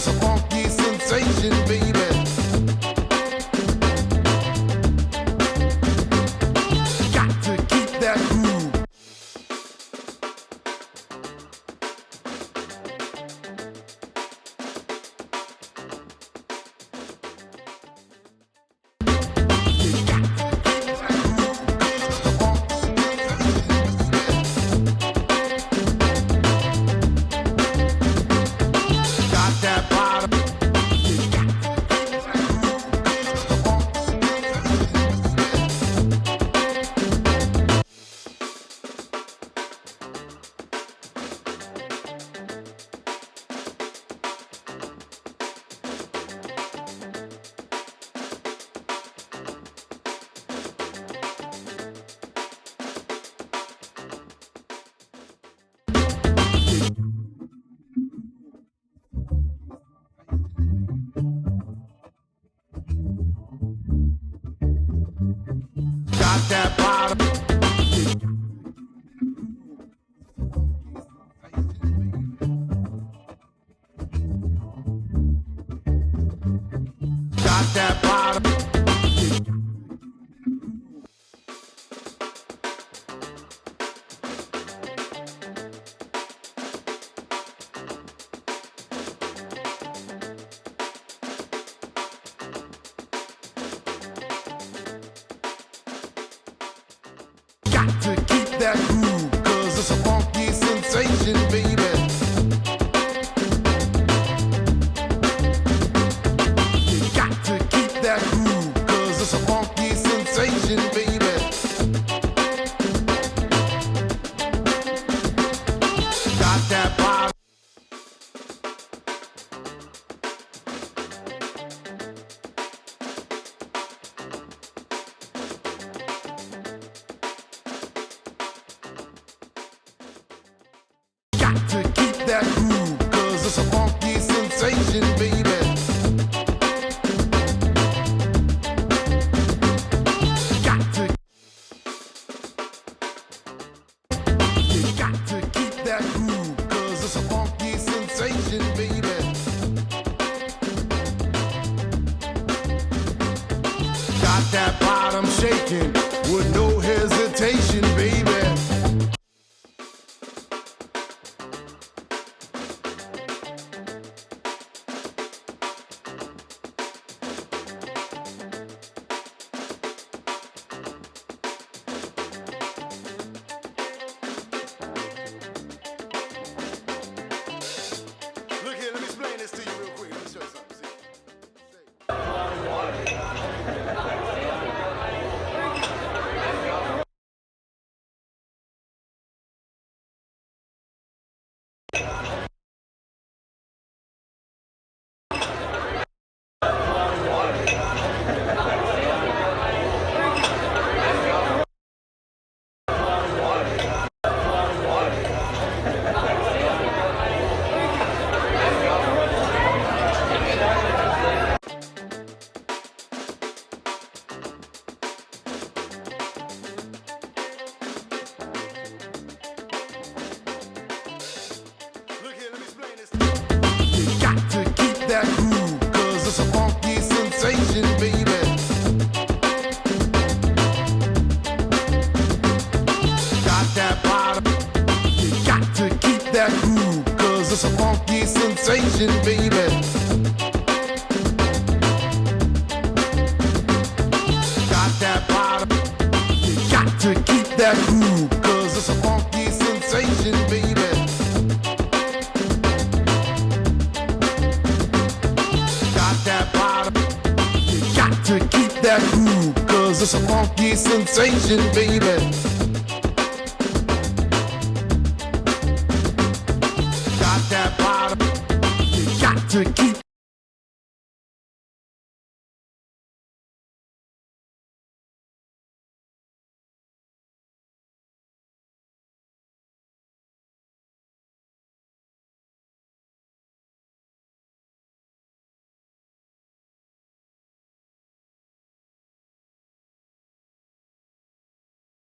it's a funky sensation, baby. Got to keep that groove. Got that bottom. Got that bottom. Got to keep that groove, cause it's a funky sensation, baby. Got to keep that groove, cause it's a funky sensation, baby. Got that bottom. Got to keep that groove, cause it's a funky sensation, baby. Got to keep that groove, cause it's a funky sensation, baby. Got that bottom shaking with no hesitation, baby. Look here, let me explain this to you real quick. Let me show you something. See? Got to keep that groove, cause it's a funky sensation, baby. Got that bottom. Got to keep that groove, cause it's a funky sensation, baby. Got that bottom. Got to keep that groove, cause it's a funky sensation, baby. That bottom. Got to keep that groove, cause it's a funky sensation, baby. Got that bottom. Got to keep